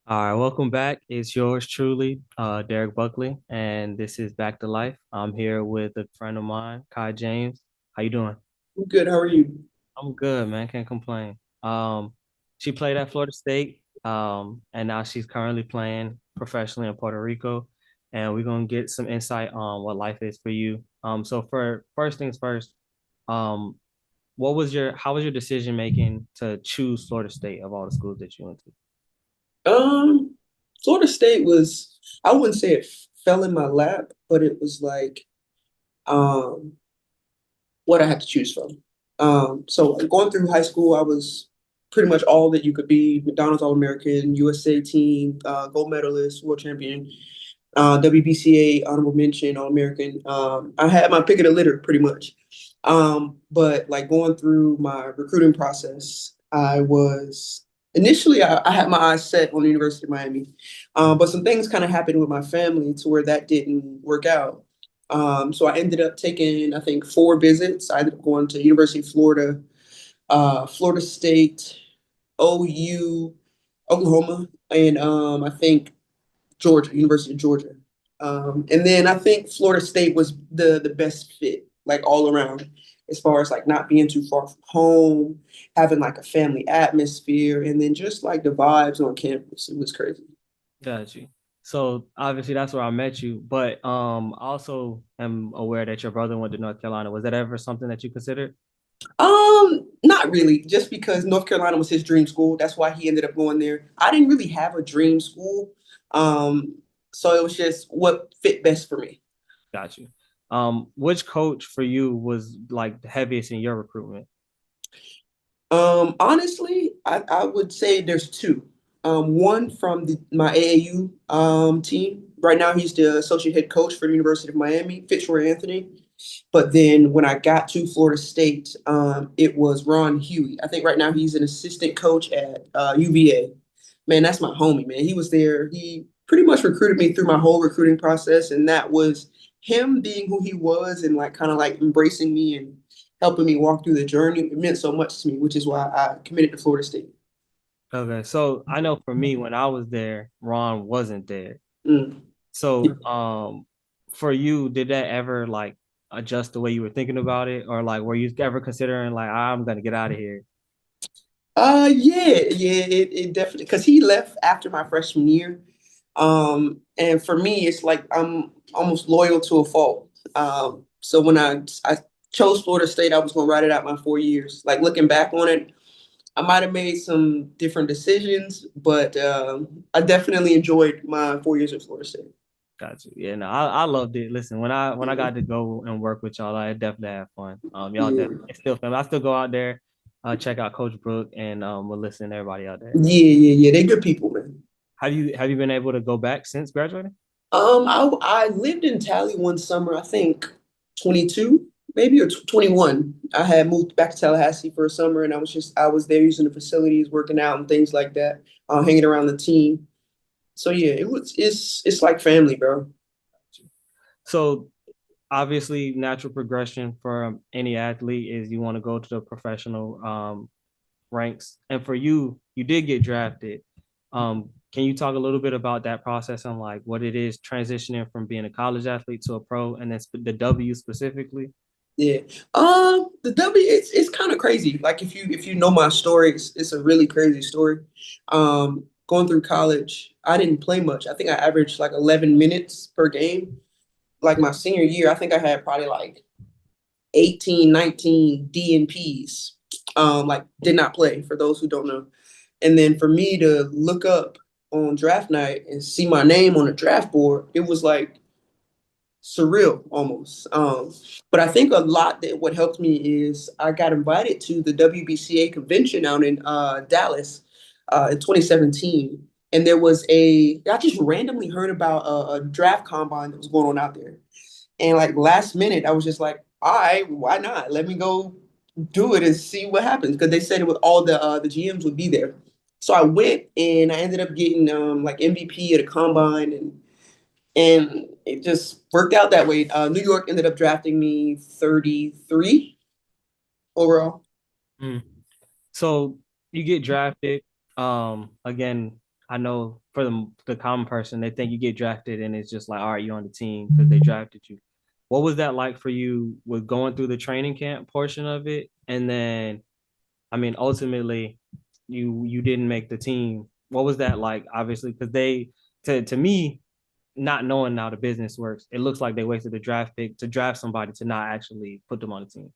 All right, welcome back. It's yours truly, Derek Buckley, and this is Back to Life. I'm here with a friend of mine, Kai James. How you doing? I'm good. How are you? I'm good, man. Can't complain. She played at Florida State, and now she's currently playing professionally in Puerto Rico. And we're gonna get some insight on what life is for you. So for first things first, um, how was your decision making to choose Florida State of all the schools that you went to? Um, Florida State was, I wouldn't say it fell in my lap, but it was like um what I had to choose from. So going through high school, I was pretty much all that you could be: McDonald's All-American, USA team, gold medalist, world champion, WBCA honorable mention, All-American. I had my pick of the litter pretty much. But like going through my recruiting process, I was initially I had my eyes set on the University of Miami, but some things kind of happened with my family to where that didn't work out. So I ended up taking, I think, four visits. I ended up going to University of Florida, Florida State, OU, Oklahoma, and I think Georgia, University of Georgia. And then I think Florida State was the best fit, like all around, as far as like not being too far from home, having like a family atmosphere, and then just like the vibes on campus. It was crazy. Got you. So obviously that's where I met you, but I also am aware that your brother went to North Carolina. Was that ever something that you considered? Not really, just because North Carolina was his dream school. That's why he ended up going there. I didn't really have a dream school. Um, so it was just what fit best for me. Got you. Which coach for you was like the heaviest in your recruitment? Honestly, I would say there's two. One from my AAU team. Right now, he's the associate head coach for the University of Miami, Fitzroy Anthony. But then when I got to Florida State, it was Ron Huey. I think right now he's an assistant coach at UVA. Man, that's my homie, man. He was there. He pretty much recruited me through my whole recruiting process, and that was him being who he was and like kind of like embracing me and helping me walk through the journey. It meant so much to me, which is why I committed to Florida State. Okay, so I know for me when I was there, Ron wasn't there. Mm. So for you, did that ever like adjust the way you were thinking about it, or like were you ever considering like I'm gonna get out of here? Yeah, it definitely because he left after my freshman year. And for me, it's like I'm almost loyal to a fault. So when I chose Florida State, I was gonna ride it out my 4 years. Like looking back on it, I might have made some different decisions, but I definitely enjoyed my 4 years at Florida State. Got you. Yeah, no, I loved it. Listen, when I got to go and work with y'all, I definitely had fun. Y'all Yeah, definitely it's still fun. I still go out there, check out Coach Brook, and we'll listen to everybody out there. yeah. They're good people, man. Have you been able to go back since graduating? I lived in Tally one summer, I think 22, maybe or 21. I had moved back to Tallahassee for a summer, and I was there using the facilities, working out and things like that, hanging around the team. So yeah, it's like family, bro. So obviously, natural progression for any athlete is you want to go to the professional ranks, and for you, you did get drafted. Can you talk a little bit about that process and like what it is transitioning from being a college athlete to a pro, and then the W specifically? Yeah. The W, it's kind of crazy. Like if you know my story, it's a really crazy story. Going through college, I didn't play much. I think I averaged like 11 minutes per game. Like my senior year, I think I had probably like 18, 19 DNPs. Like did not play for those who don't know. And then for me to look up on draft night and see my name on the draft board, it was like surreal almost. But I think a lot that what helped me is I got invited to the WBCA convention out in Dallas in 2017. And I just randomly heard about a draft combine that was going on out there. And like last minute, I was just like, all right, why not? Let me go do it and see what happens. Because they said it with all the GMs would be there. So I went and I ended up getting like MVP at a combine and it just worked out that way. New York ended up drafting me 33 overall. Mm. So you get drafted. Again, I know for the common person, they think you get drafted and it's just like, all right, you're on the team because they drafted you. What was that like for you with going through the training camp portion of it? And then, I mean, ultimately, you didn't make the team. What was that like? Obviously, because they to me, not knowing how the business works, it looks like they wasted the draft pick to draft somebody to not actually put them on the team.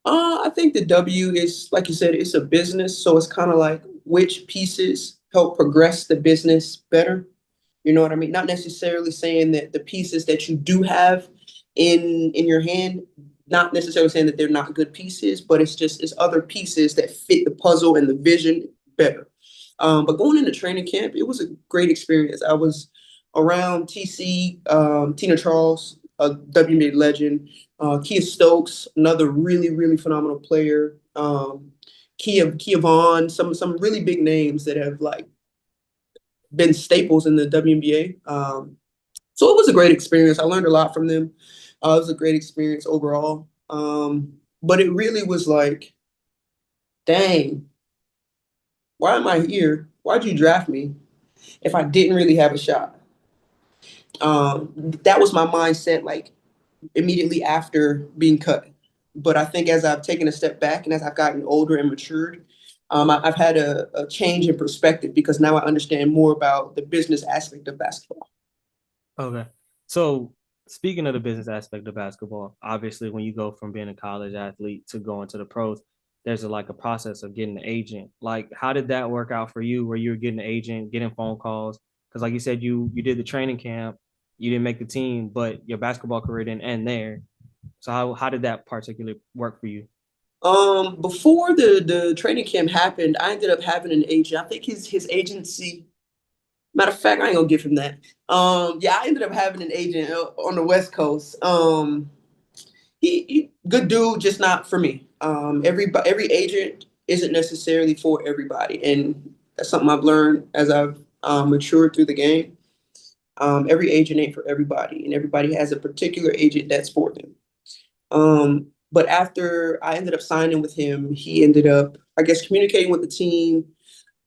I think the W is, like you said, it's a business, so it's kind of like which pieces help progress the business better. You know what I mean? Not necessarily saying that the pieces that you do have in your hand, not necessarily saying that they're not good pieces, but it's other pieces that fit the puzzle and the vision better. But going into training camp, it was a great experience. I was around TC, Tina Charles, a WNBA legend, Kia Stokes, another really phenomenal player. Kia Vaughn, some really big names that have like been staples in the WNBA. So it was a great experience. I learned a lot from them. It was a great experience overall. But it really was like, dang, why am I here? Why'd you draft me if I didn't really have a shot? That was my mindset, like immediately after being cut. But I think as I've taken a step back and as I've gotten older and matured, I've had a change in perspective because now I understand more about the business aspect of basketball. Okay. So speaking of the business aspect of basketball, obviously when you go from being a college athlete to going to the pros, there's like a process of getting an agent. Like, how did that work out for you where you were getting an agent, getting phone calls? Because like you said, you did the training camp, you didn't make the team, but your basketball career didn't end there. So how did that particularly work for you? Before the training camp happened, I ended up having an agent. I think his agency. Matter of fact, I ain't gonna give him that. Yeah, I ended up having an agent on the West Coast. He good dude, just not for me. Every agent isn't necessarily for everybody, and that's something I've learned as I've matured through the game. Every agent ain't for everybody, and everybody has a particular agent that's for them. But after I ended up signing with him, he ended up, I guess, communicating with the team,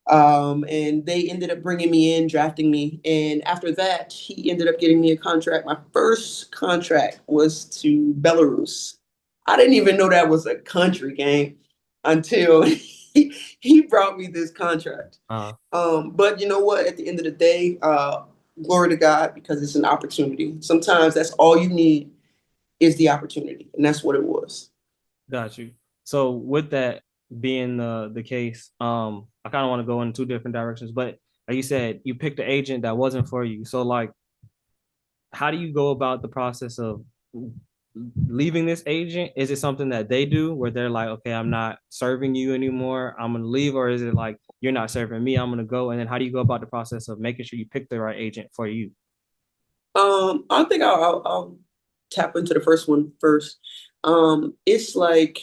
and they ended up bringing me in, drafting me. And after that, he ended up getting me a contract. My first contract was to Belarus. I didn't even know that was a country game until he brought me this contract. Uh, But you know what? At the end of the day, glory to God because it's an opportunity. Sometimes that's all you need is the opportunity, and that's what it was. got you. So with that being the case, I kind of want to go in two different directions, but like you said, you picked an agent that wasn't for you. So like how do you go about the process of leaving this agent? Is it something that they do where they're like, okay, I'm not serving you anymore, I'm gonna leave, or is it like you're not serving me, I'm gonna go? And then how do you go about the process of making sure you pick the right agent for you? I think I'll tap into the first one first. It's like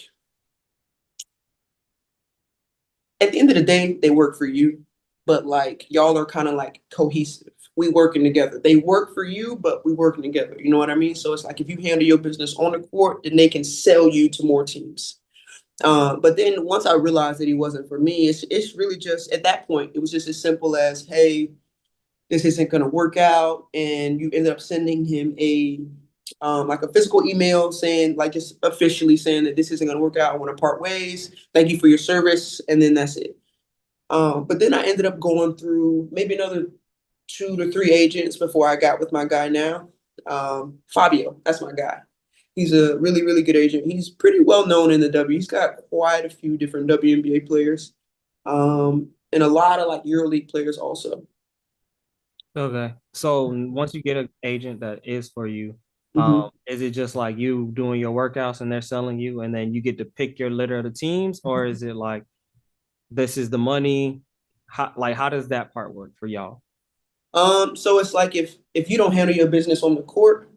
at the end of the day, they work for you, but like y'all are kind of like cohesive. We working together. They work for you, but we working together. You know what I mean? So it's like if you handle your business on the court, then they can sell you to more teams. But then once I realized that he wasn't for me, it's really just at that point, it was just as simple as, hey, this isn't going to work out, and you ended up sending him a like a physical email saying, like, just officially saying that this isn't going to work out. I want to part ways. Thank you for your service, and then that's it. But then I ended up going through maybe another 2 to 3 agents before I got with my guy now. Fabio, that's my guy. He's a really good agent. He's pretty well known in the W. He's got quite a few different WNBA players, and a lot of like EuroLeague players also. Okay. So once you get an agent that is for you, Mhm. is it just like you doing your workouts and they're selling you and then you get to pick your litter of the teams, or is it like this is the money? How does that part work for y'all? So it's like if you don't handle your business on the court,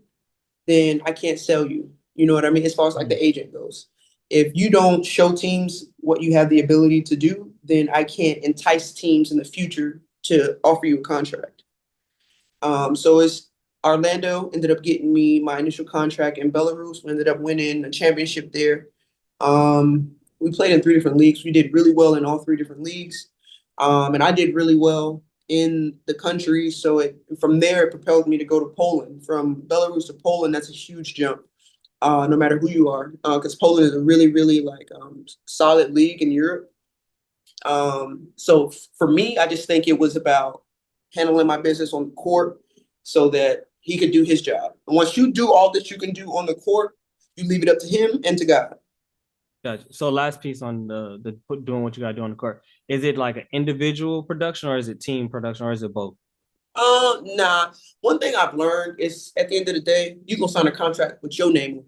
then I can't sell you. You know what I mean? As far as like Mhm. the agent goes. If you don't show teams what you have the ability to do, then I can't entice teams in the future to offer you a contract. So it's Orlando ended up getting me my initial contract in Belarus. We ended up winning a championship there. We played in 3 different leagues. We did really well in all 3 different leagues. And I did really well in the country. So from there it propelled me to go to Poland. From Belarus to Poland, that's a huge jump. No matter who you are, because Poland is a really, really like solid league in Europe. So for me, I just think it was about handling my business on the court so that he could do his job. And once you do all that you can do on the court, you leave it up to him and to God. Gotcha. So last piece on doing what you gotta do on the court. Is it like an individual production or is it team production or is it both? Nah. One thing I've learned is at the end of the day, you gonna sign a contract with your name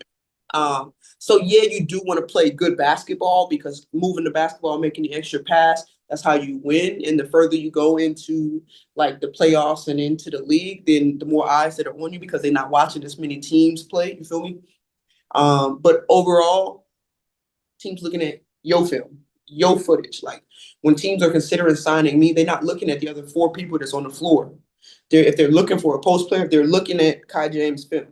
on it. So yeah, you do want to play good basketball because moving the basketball, making the extra pass, that's how you win. And the further you go into like the playoffs and into the league, then the more eyes that are on you because they're not watching as many teams play. You feel me? But overall, teams looking at your film, your footage. Like when teams are considering signing me, they're not looking at the other four people that's on the floor. If they're looking for a post player, they're looking at Kai James' film.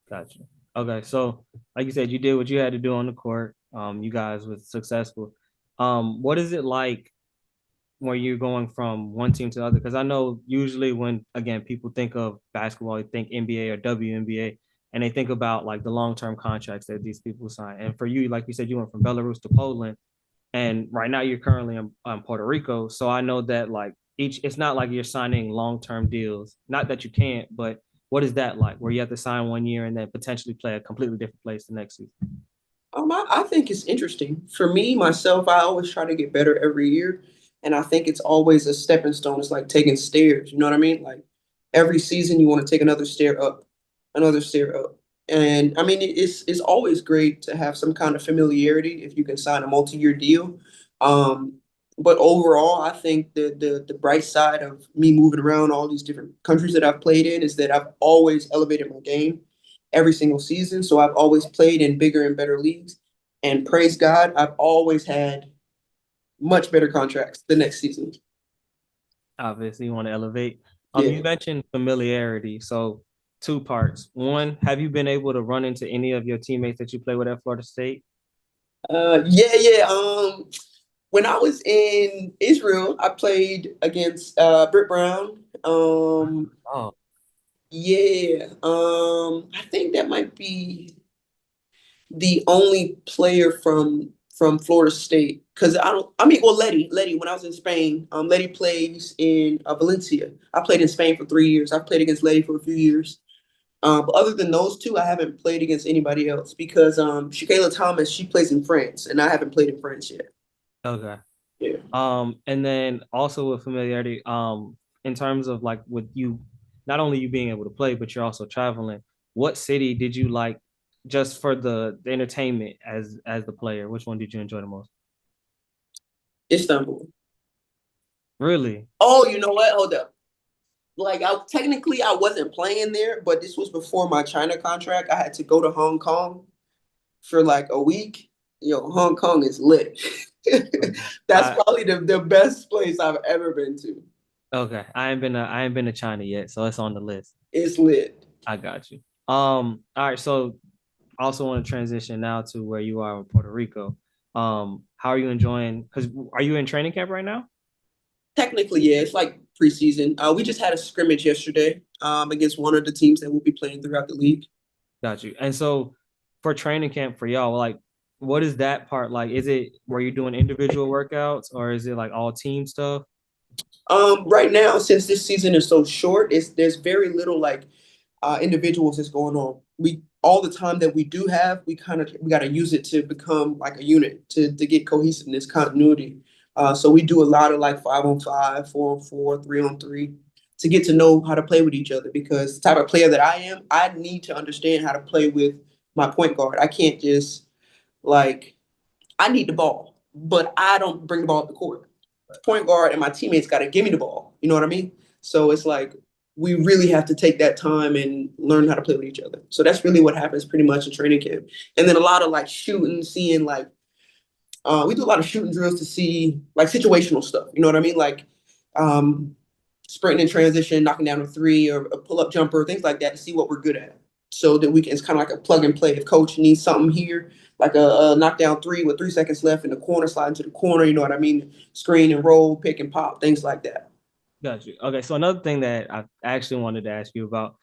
Gotcha. Okay, so like you said, you did what you had to do on the court. You guys were successful. What is it like when you're going from one team to the other? Because I know usually when again people think of basketball, they think NBA or WNBA, and they think about like the long-term contracts that these people sign. And for you, like you said, you went from Belarus to Poland, and right now you're currently in Puerto Rico. So I know that like it's not like you're signing long-term deals. Not that you can't, but what is that like? Where you have to sign 1 year and then potentially play a completely different place the next season? I think it's interesting. For me, myself, I always try to get better every year. And I think it's always a stepping stone. It's like taking stairs. You know what I mean? Like every season you want to take another stair up, another stair up. And I mean it's always great to have some kind of familiarity if you can sign a multi-year deal. Um, but overall, I think the bright side of me moving around all these different countries that I've played in is that I've always elevated my game every single season. So I've always played in bigger and better leagues. And praise God, I've always had much better contracts the next season. Obviously, you want to elevate. You Yeah. mentioned familiarity. So two parts. One, have you been able to run into any of your teammates that you play with at Florida State? Yeah. When I was in Israel, I played against Britt Brown. Oh, Yeah. I think that might be the only player from Florida State because I don't. I mean, well, Letty. When I was in Spain, Letty plays in Valencia. I played in Spain for 3 years. I played against Letty for a few years. But other than those two, I haven't played against anybody else because Shakayla Thomas she plays in France, and I haven't played in France yet. okay. Yeah. And then also with familiarity, in terms of like with you, not only you being able to play, but you're also traveling. What city did you like just for the entertainment as the player? Which one did you enjoy the most? Istanbul. Really? Oh, you know what? Hold up. Like I wasn't playing there, but this was before my China contract. I had to go to Hong Kong for like a week. Yo, Hong Kong is lit. That's I probably the best place I've ever been to. okay. I ain't been to China yet, so it's on the list. It's lit. I got you. All right, so I also want to transition now to where you are in Puerto Rico. How are you enjoying? Because are you in training camp right now? Technically, yeah, it's like preseason. We just had a scrimmage yesterday against one of the teams that will be playing throughout the league. Got you. And so for training camp for y'all, like what is that part like? Is it where you're doing individual workouts or is it like all team stuff? Right now, since this season is so short, there's very little like individuals that's going on. We all the time that we do have, we got to use it to become like a unit to get cohesiveness, continuity. So we do a lot of like 5-on-5, 4-on-4, 3-on-3 to get to know how to play with each other because the type of player that I am, I need to understand how to play with my point guard. I can't just like I need the ball, but I don't bring the ball up the court. The point guard and my teammates got to give me the ball. You know what I mean? So it's like we really have to take that time and learn how to play with each other. So that's really what happens pretty much in training camp. And then a lot of like shooting, seeing like we do a lot of shooting drills to see like situational stuff. You know what I mean? Like um, sprinting in transition, knocking down a three or a pull up jumper, things like that to see what we're good at. So that we can, it's kind of like a plug and play. If coach needs something here, like a knockdown three with 3 seconds left in the corner, slide into the corner, you know what I mean? Screen and roll, pick and pop, things like that. Got you. Okay, so another thing that I actually wanted to ask you about,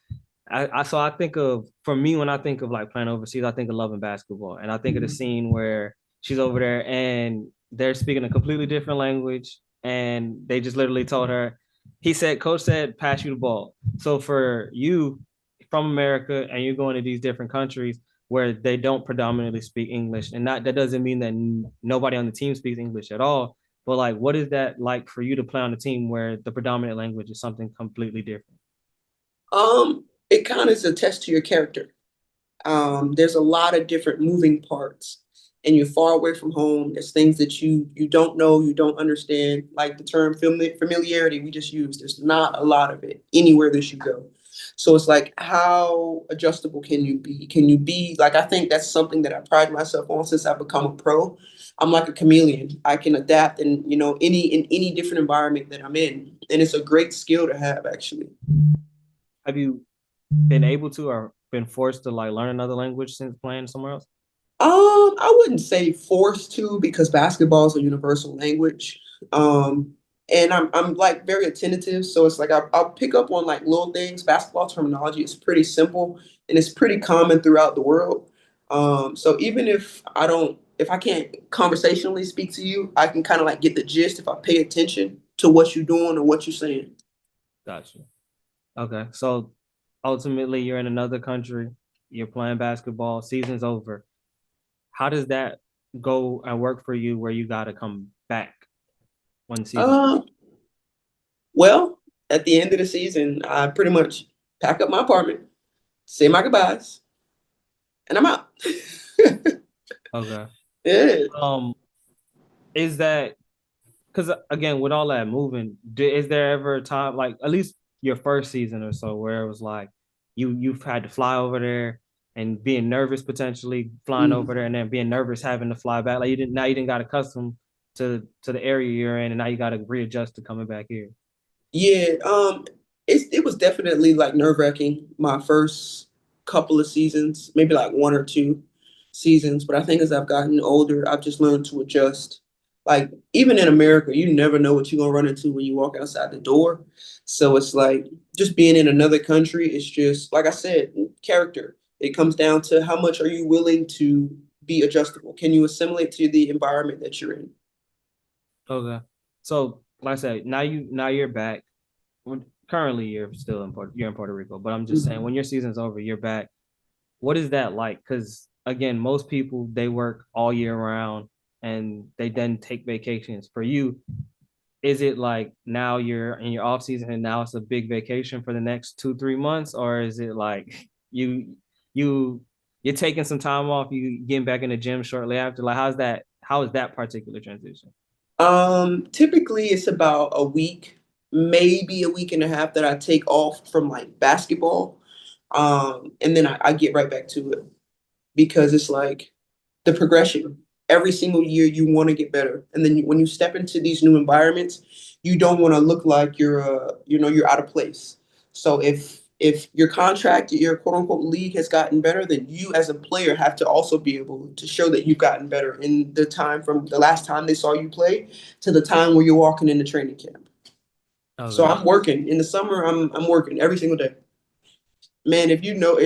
I think of for me when I think of like playing overseas, I think of Love and Basketball, and I think of the scene where she's over there and they're speaking a completely different language, and they just literally told her, coach said, pass you the ball. So for you from America and you're going to these different countries where they don't predominantly speak English, and not that doesn't mean that nobody on the team speaks English at all, but like, what is that like for you to play on a team where the predominant language is something completely different? It kind of is a test to your character. There's a lot of different moving parts, and you're far away from home. There's things that you don't know, you don't understand. Like the term familiarity we just used, there's not a lot of it anywhere that you go. So it's like, how adjustable can you be? Can you be like, I think that's something that I pride myself on since I've become a pro. I'm like a chameleon. I can adapt in any different environment that I'm in, and it's a great skill to have actually. Have you been able to or been forced to like learn another language since playing somewhere else? I wouldn't say forced to because basketball is a universal language. Um, and I'm like very attentive, so it's like I'll pick up on like little things. Basketball terminology is pretty simple and it's pretty common throughout the world. So even if I can't conversationally speak to you, I can kind of like get the gist if I pay attention to what you're doing or what you're saying. Gotcha. Okay. So ultimately you're in another country, you're playing basketball, season's over. How does that go and work for you where you gotta come back when the season? Uh, well, at the end of the season, I pretty much pack up my apartment, say my goodbyes, and I'm out. Okay. Yeah. Um, is that because again, with all that moving, is there ever a time like at least your first season or so where it was like you've had to fly over there and being nervous potentially flying over Mhm. there and then being nervous having to fly back like you didn't got accustomed to the area you're in and now you got to readjust to coming back here. Yeah, it was definitely like nerve-wracking my first couple of seasons, maybe like one or two seasons. But I think as I've gotten older, I've just learned to adjust. Like even in America, you never know what you're gonna run into when you walk outside the door. So it's like just being in another country, it's just like I said, character. It comes down to how much are you willing to be adjustable? Can you assimilate to the environment that you're in? Okay. So like I said, now you're back. Currently you're in Puerto Rico, but I'm just saying Mhm. when your season's over, you're back. What is that like? Because again, most people they work all year round and they then take vacations. For you, is it like now you're in your off season and now it's a big vacation for the next 2, 3 months, or is it like you you're taking some time off, you getting back in the gym shortly after? Like how is that particular transition? Typically it's about a week, maybe a week and a half that I take off from like basketball. And then I get right back to it because it's like the progression. Every single year you want to get better. And then when you step into these new environments, you don't want to look like you're out of place. So if your contract, your quote unquote league has gotten better, then you as a player have to also be able to show that you've gotten better in the time from the last time they saw you play to the time where you're walking into training camp. So Okay. I'm working in the summer. I'm working every single day. Man, if you know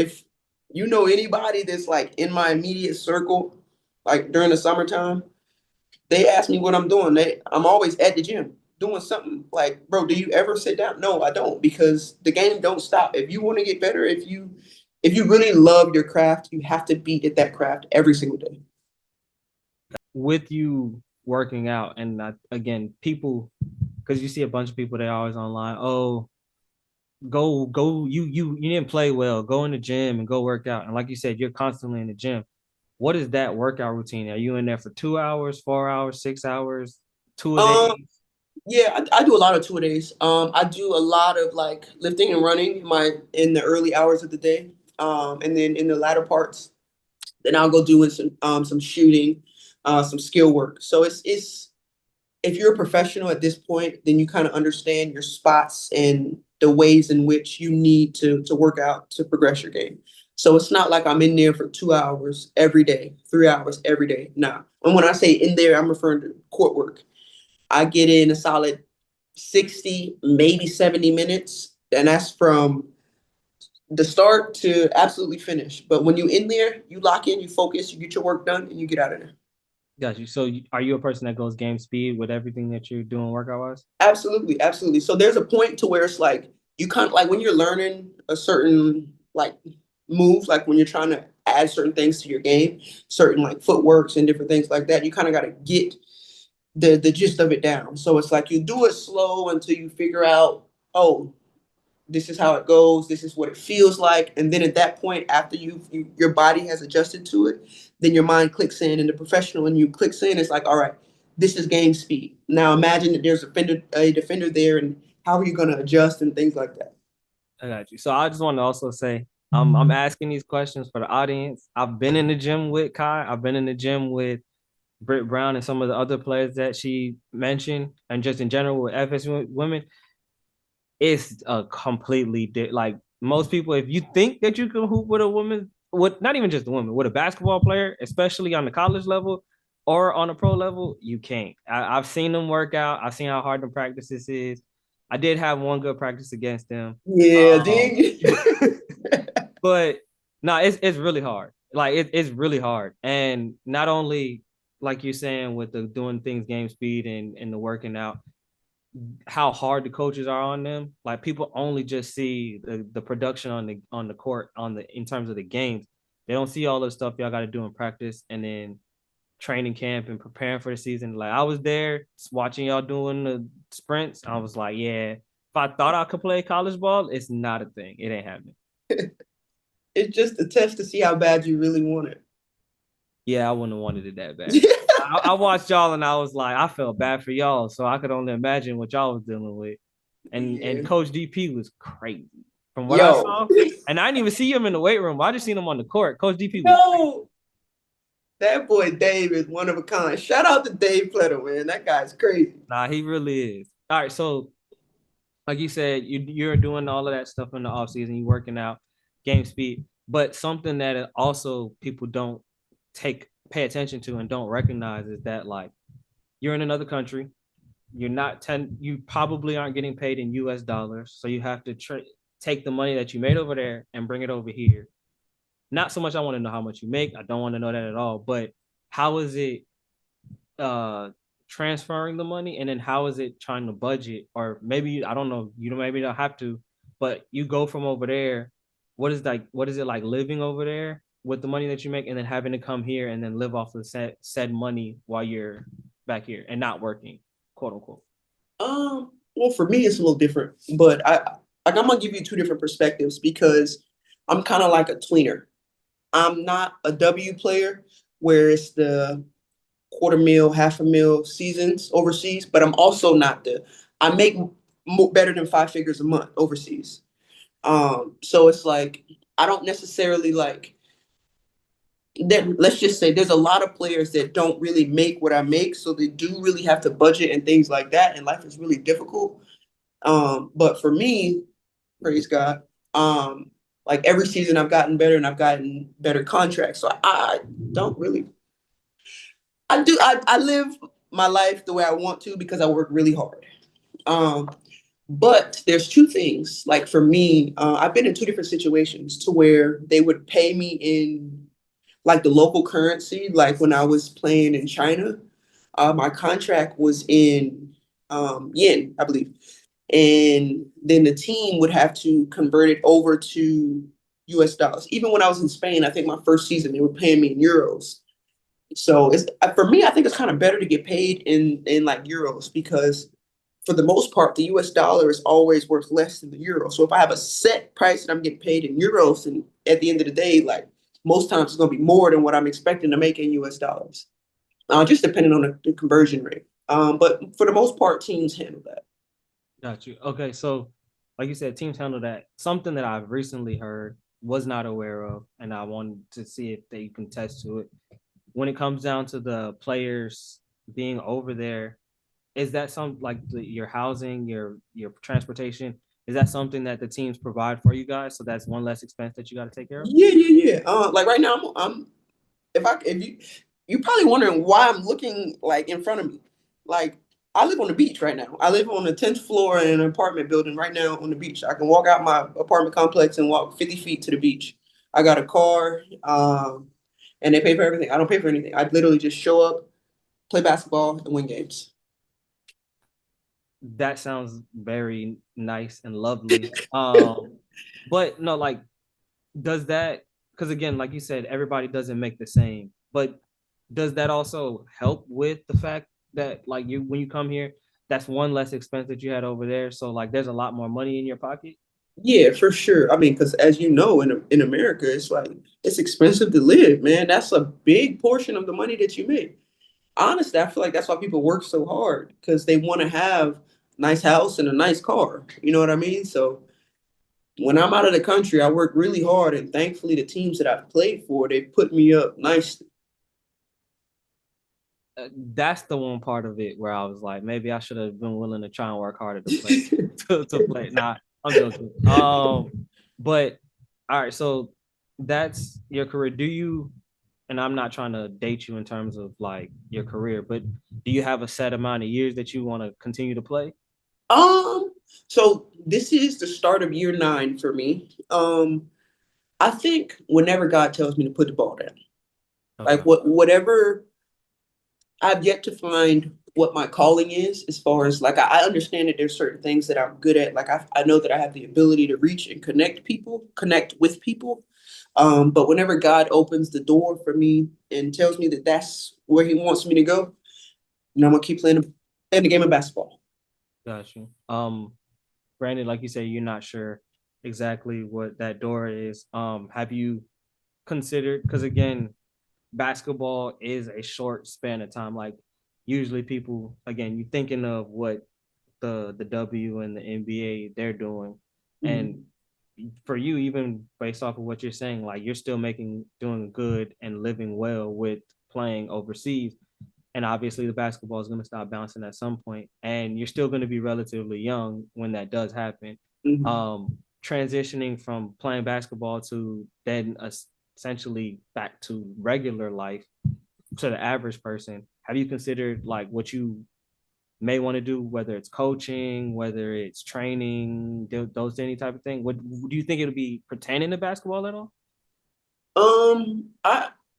anybody that's like in my immediate circle, like during the summertime, they ask me what I'm doing. I'm always at the gym doing something. Like, bro, do you ever sit down? No, I don't, because the game don't stop. If you want to get better, if you really love your craft, you have to be at that craft every single day. With you working out and again, people because you see a bunch of people they always online, oh, go you didn't play well, go in the gym and go work out, and like you said you're constantly in the gym. What is that workout routine? Are you in there for 2 hours, 4 hours, 6 hours, two a Um, days? yeah, I do a lot of 2 days. I do a lot of like lifting and running in the early hours of the day. And then in the latter parts, then I'll go doing some shooting, some skill work. So it's if you're a professional at this point, then you kind of understand your spots and the ways in which you need to work out to progress your game. So it's not like I'm in there for 2 hours every day, 3 hours every day. Nah. And when I say in there, I'm referring to court work. I get in a solid 60, maybe 70 minutes. And that's from the start to absolutely finish. But when you in there, you lock in, you focus, you get your work done, and you get out of there. Got you. So are you a person that goes game speed with everything that you're doing workout wise? Absolutely, absolutely. So there's a point to where it's like you kind of like when you're learning a certain like move, like when you're trying to add certain things to your game, certain like footworks and different things like that, you kind of got to get the gist of it down. So it's like you do it slow until you figure out, oh, this is how it goes, this is what it feels like, and then at that point, after your body has adjusted to it, then your mind clicks in, and the professional when you clicks in, it's like, all right, this is game speed. Now imagine that there's a defender there, and how are you going to adjust and things like that. I got you. So I just want to also say, I'm asking these questions for the audience. I've been in the gym with Kai. I've been in the gym with Britt Brown and some of the other players that she mentioned, and just in general with FS women. It's a completely like most people. If you think that you can hoop with a woman, with not even just a woman, with a basketball player, especially on the college level or on a pro level, you can't. I've seen them work out. I've seen how hard the practices is. I did have one good practice against them. Yeah, Um, dig. but no, it's really hard. Like it's really hard. And not only like you're saying with the doing things game speed and the working out, how hard the coaches are on them. Like people only just see the production on the court on the in terms of the games. They don't see all the stuff y'all got to do in practice and then training camp and preparing for the season. Like I was there watching y'all doing the sprints. I was like, yeah, if I thought I could play college ball, it's not a thing. It ain't happening. It's just a test to see how bad you really want it. Yeah, I wouldn't have wanted it that bad. I watched y'all and I was like, I felt bad for y'all, so I could only imagine what y'all was dealing with. And Yeah. Coach DP was crazy from what I Yo, saw. And I didn't even see him in the weight room. I just seen him on the court. Coach DP was crazy. yo, that boy Dave is one of a kind. Shout out to Dave Platter, man. That guy's crazy. Nah, he really is. All right, so like you said, you're doing all of that stuff in the off season. You working out, game speed, but something that also people don't pay attention to and don't recognize is that like you're in another country. You're not 10, you probably aren't getting paid in US dollars. So you have to take the money that you made over there and bring it over here. Not so much I want to know how much you make. I don't want to know that at all. But how is it uh transferring the money, and then how is it trying to budget? Or maybe I don't know, you maybe don't have to, but you go from over there. What is it like living over there with the money that you make and then having to come here and then live off the said money while you're back here and not working, quote unquote. Well, for me, it's a little different, but I'm gonna give you two different perspectives because I'm kind of like a tweener. I'm not a W player where it's the quarter mil, half a mil seasons overseas, but I'm also not I make better than five figures a month overseas. So it's like I don't necessarily like that. Let's just say there's a lot of players that don't really make what I make, so they do really have to budget and things like that, and life is really difficult. But for me, praise God, like every season I've gotten better and I've gotten better contracts. So I don't really I live my life the way I want to because I work really hard. Um, but there's two things. Like for me, I've been in two different situations to where they would pay me in like the local currency. Like when I was playing in China, my contract was in yen, I believe. And then the team would have to convert it over to US dollars. Even when I was in Spain, I think my first season, they were paying me in euros. So it's for me, I think it's kind of better to get paid in like euros because for the most part, the US dollar is always worth less than the euro. So if I have a set price that I'm getting paid in euros, and at the end of the day, like most times it's gonna be more than what I'm expecting to make in US dollars. Just depending on the conversion rate. But for the most part, teams handle that. Got you. Okay, so like you said, teams handle that. Something that I've recently heard, was not aware of, and I wanted to see if they can test to it. When it comes down to the players being over there, is that some like your housing, your transportation? Is that something that the teams provide for you guys? So that's one less expense that you got to take care of. Yeah, yeah, yeah. Like right now, I'm if you you're probably wondering why I'm looking like in front of me. Like I live on the beach right now. I live on the 10th floor in an apartment building right now on the beach. I can walk out my apartment complex and walk 50 feet to the beach. I got a car, and they pay for everything. I don't pay for anything. I literally just show up, play basketball, and win games. That sounds very nice and lovely. But no, like, does that, because again, like you said, everybody doesn't make the same, but does that also help with the fact that like you when you come here, that's one less expense that you had over there, so like there's a lot more money in your pocket? Yeah, for sure. I mean, because as you know, in America, it's like it's expensive to live, man. That's a big portion of the money that you make. Honestly, I feel like that's why people work so hard because they want to have nice house and a nice car. You know what I mean? So when I'm out of the country, I work really hard, and thankfully, the teams that I've played for, they put me up nicely. That's the one part of it where I was like, maybe I should have been willing to try and work harder to play to play. Nah, I'm joking. But all right, so that's your career. Do you, and I'm not trying to date you in terms of like your career, but do you have a set amount of years that you want to continue to play? Um, so this is the start of year 9 for me. I think whenever God tells me to put the ball down, like Okay. whatever I've yet to find what my calling is as far as like I understand that there's certain things that I'm good at. Like I know that I have the ability to reach and connect people, connect with people. But whenever God opens the door for me and tells me that that's where He wants me to go, I'm gonna keep playing the game of basketball. Got you. Granted, like you say, you're not sure exactly what that door is. Have you considered, because again, basketball is a short span of time. Like usually people, again, you're thinking of what the W and the NBA they're doing. And Mhm. for you, even based off of what you're saying, like you're still doing good and living well with playing overseas. And obviously the basketball is going to stop bouncing at some point, and you're still going to be relatively young when that does happen. Mhm. Transitioning from playing basketball to then essentially back to regular life to the average person, have you considered like what you may want to do, whether it's coaching, whether it's training, those any type of thing? What do you think it'll be pertaining to basketball at all?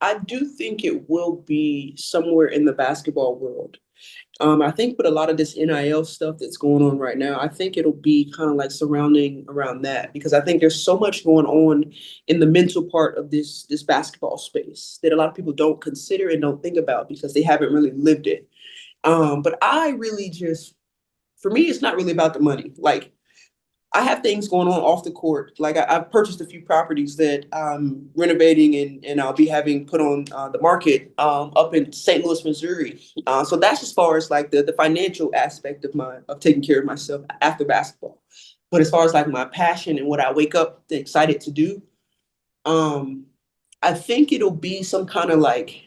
I do think it will be somewhere in the basketball world. I think with a lot of this NIL stuff that's going on right now, I think it'll be kind of like surrounding around that because I think there's so much going on in the mental part of this basketball space that a lot of people don't consider and don't think about because they haven't really lived it. But I really just, for me, it's not really about the money. Like I have things going on off the court. Like I've purchased a few properties that I'm renovating and I'll be having put on the market up in St. Louis, Missouri. So that's as far as like the financial aspect of taking care of myself after basketball. But as far as like my passion and what I wake up excited to do, um, I think it'll be some kind of like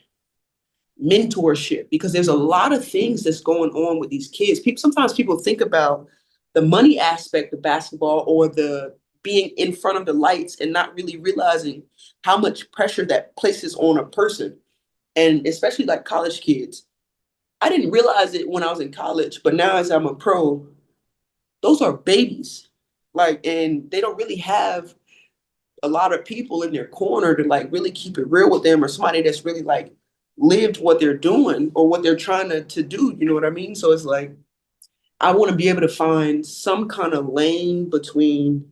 mentorship because there's a lot of things that's going on with these kids. Sometimes people think about the money aspect of basketball or the being in front of the lights and not really realizing how much pressure that places on a person. And especially like college kids. I didn't realize it when I was in college, but now as I'm a pro, those are babies. Like, and they don't really have a lot of people in their corner to like really keep it real with them or somebody that's really like lived what they're doing or what they're trying to do. You know what I mean? So it's like I want to be able to find some kind of lane between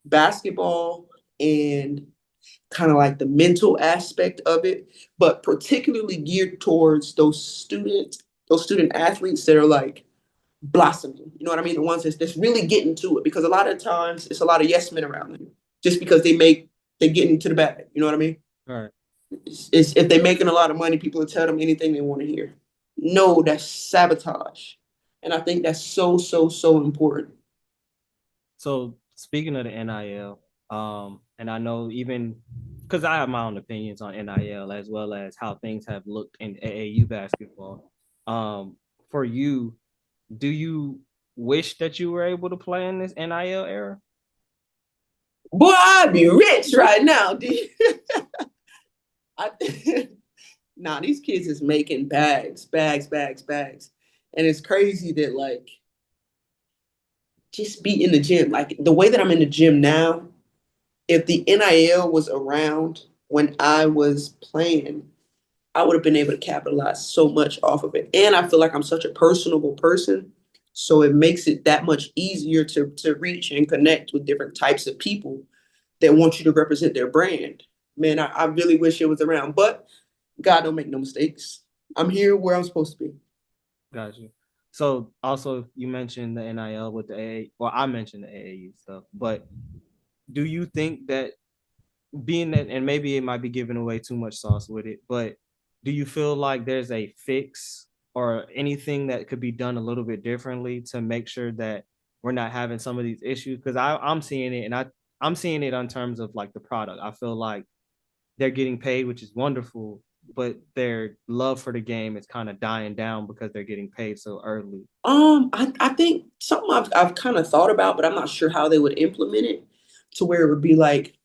basketball and kind of like the mental aspect of it, but particularly geared towards those student athletes that are like blossoming. You know what I mean? The ones that's really getting to it because a lot of times it's a lot of yes men around them just because they get into the bag. You know what I mean? All right. It's if they're making a lot of money, people will tell them anything they want to hear. No, that's sabotage. And I think that's so important. So speaking of the NIL, and I know even because I have my own opinions on NIL as well as how things have looked in AAU basketball. For you, do you wish that you were able to play in this NIL era? Boy, I'd be rich right now, D. I, nah, these kids is making bags. And it's crazy that like just be in the gym. Like the way that I'm in the gym now, if the NIL was around when I was playing, I would have been able to capitalize so much off of it. And I feel like I'm such a personable person. So it makes it that much easier to reach and connect with different types of people that want you to represent their brand. Man, I really wish it was around. But God don't make no mistakes. I'm here where I'm supposed to be. Got you. So also you mentioned the NIL with the AA. Well, I mentioned the AAU stuff, but do you think that being that, and maybe it might be giving away too much sauce with it, but do you feel like there's a fix or anything that could be done a little bit differently to make sure that we're not having some of these issues? Because I'm seeing it, and I'm seeing it on terms of like the product. I feel like they're getting paid, which is wonderful, but their love for the game is kind of dying down because they're getting paid so early. I think something I've kind of thought about, but I'm not sure how they would implement it to where it would be like,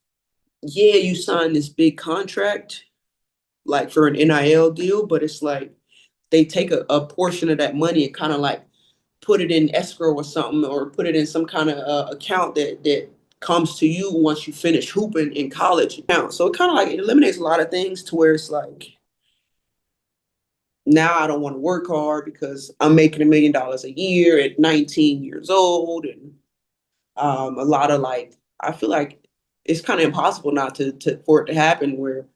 yeah, you signed this big contract, like for an NIL deal, but it's like they take a portion of that money and kind of like put it in escrow or something, or put it in some kind of account that comes to you once you finish hooping in college. So it kind of like it eliminates a lot of things to where it's like now I don't want to work hard because I'm making $1 million a year at 19 years old, and a lot of like I feel like it's kind of impossible not to for it to happen where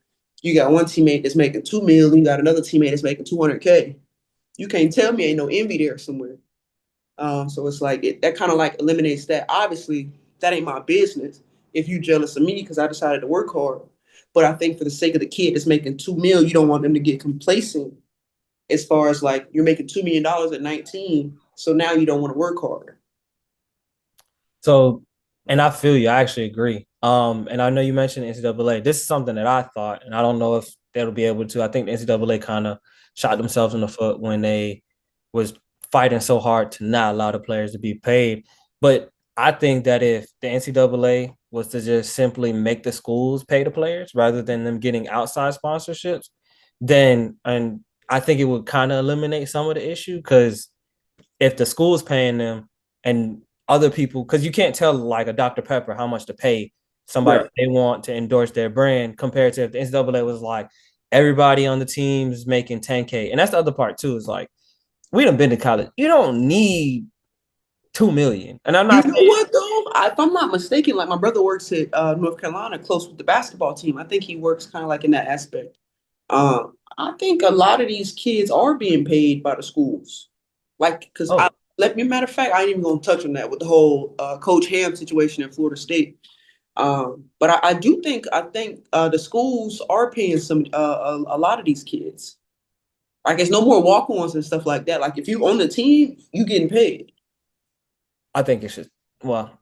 you got one teammate that's making 2 million, you got another teammate that's making 200K. You can't tell me ain't no envy there somewhere. So it's like that kind of like eliminates that. Obviously, that ain't my business if you jealous of me because I decided to work hard. But I think for the sake of the kid that's making 2 million, you don't want them to get complacent as far as like you're making $2 million at 19, so now you don't want to work harder. So, and I feel you. I actually agree. And I know you mentioned NCAA. This is something that I thought, and I don't know if they'll be able to. I think the NCAA kind of shot themselves in the foot when they was fighting so hard to not allow the players to be paid. But I think that if the NCAA was to just simply make the schools pay the players rather than them getting outside sponsorships, then and I think it would kind of eliminate some of the issue because if the school's paying them and other people, because you can't tell like a Dr. Pepper how much to pay somebody Right. that they want to endorse their brand compared to if the NCAA was like everybody on the team is making 10K. And that's the other part too, is like we done been to college. You don't need 2 million. And I'm You not know saying what though? If I'm not mistaken, like my brother works at North Carolina, close with the basketball team. I think he works kind of like in that aspect. I think a lot of these kids are being paid by the schools. Like, because I oh, let me matter of fact, I ain't even gonna touch on that with the whole Coach Ham situation in Florida State. But I do think the schools are paying some a lot of these kids. Like, it's no more walk-ons and stuff like that. Like, if you on the team, you getting paid. I think it should well,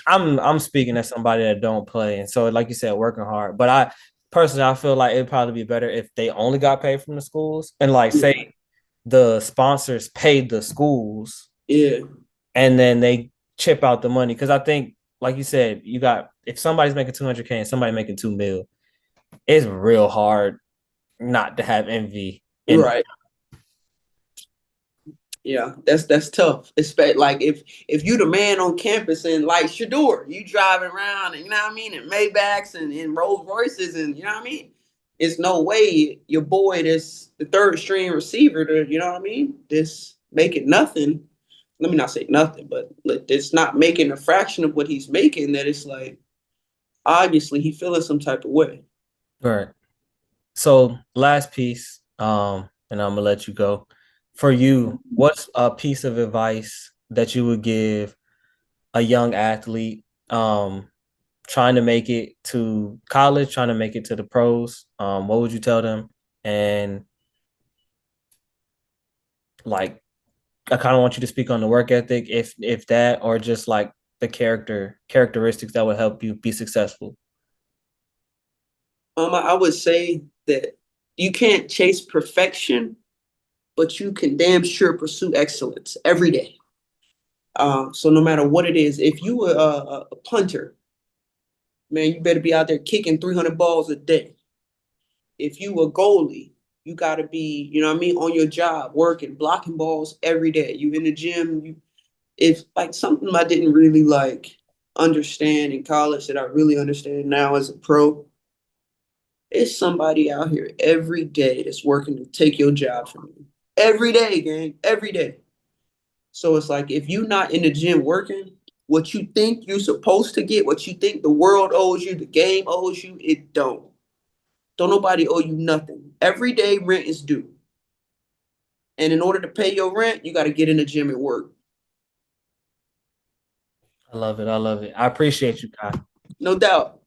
I'm speaking as somebody that don't play. And so like you said, working hard. But I personally I feel like it'd probably be better if they only got paid from the schools and like say Yeah, the sponsors paid the schools yeah, and then they chip out the money. Because I think, like you said, you got if somebody's making 200K and somebody making 2 mil, it's real hard not to have envy. And right. Yeah, that's tough. Especially like if you the man on campus and like Shador, you driving around and you know what I mean, and Maybachs and Rolls Royces and you know what I mean. It's no way your boy that's the third string receiver to you know what I mean. This making nothing. Let me not say nothing, but it's not making a fraction of what he's making. That it's like obviously he feeling some type of way. all right. So last piece, and I'm gonna let you go. For you, what's a piece of advice that you would give a young athlete trying to make it to college, trying to make it to the pros? What would you tell them? And like I kind of want you to speak on the work ethic, if that, or just like the characteristics that would help you be successful. I would say that you can't chase perfection, but you can damn sure pursue excellence every day. So no matter what it is, if you were a punter, man, you better be out there kicking 300 balls a day. If you a goalie, You gotta be, you know what I mean, on your job, working, blocking balls every day. You in the gym, if like something I didn't really like understand in college that I really understand now as a pro, it's somebody out here every day that's working to take your job from you. Every day, gang, every day. So it's like if you're not in the gym working, what you think you're supposed to get, what you think the world owes you, the game owes you, it don't. Don't nobody owe you nothing. Every day rent is due. And in order to pay your rent, you got to get in the gym and work. I love it. I love it. I appreciate you, Kai. No doubt.